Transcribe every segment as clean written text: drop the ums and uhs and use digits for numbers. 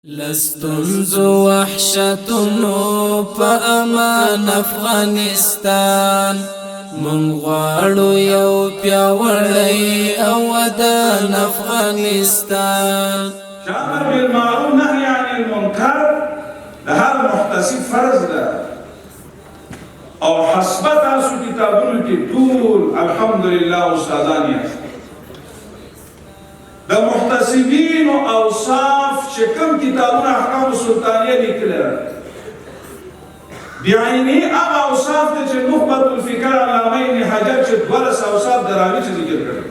لستنزو وحشتنو پا امان افغانستان من غواړو یو پیاوړی او ودان افغانستان امر بالمعروف نهي عن المنکر ده هر محتسب فرض ده او حسب تاسو کتابونو کې ټول الحمدلله استادان یاست د محتسبین او اوصاف چې کوم کتابونه احکام سلطانیه لیکل بعینی هغه اوصاف ته چې نخبه الفکر علامه ابن حجر چې 12 اوصاف دراوی چې ذکر کړل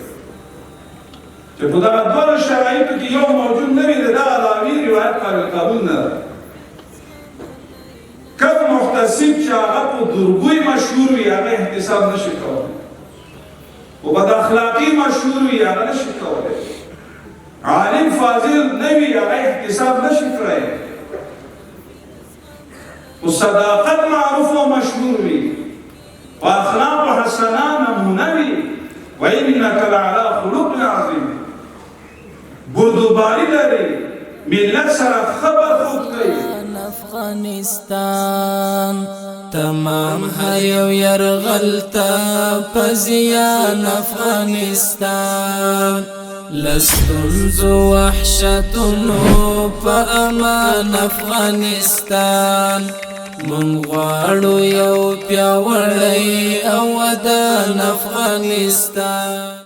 چې په دغه ډول شرایطو کې یو موجود نه وي د دغه راوي روایت قابل نه ده کوم محتسب چې هغه په درګوی مشهور وي هغه احتساب نشي کولی او بد اخلاقی مشهور وي هغه نشي کولی عالم فاضل نه وي هغه احتساب نشي کولی او صداقت معروف او مشهور وي او اخلاق حسنه نمونه وي وانک لعلی خلق عظیم بردوباری لري ملت سره خبر خود کوي افغانستان تمام هر یو یرغلتا پزیان افغانستان لستنزو وحشتنو پا امان افغانستان من غواړو یو پیاوړی او ودان افغانستان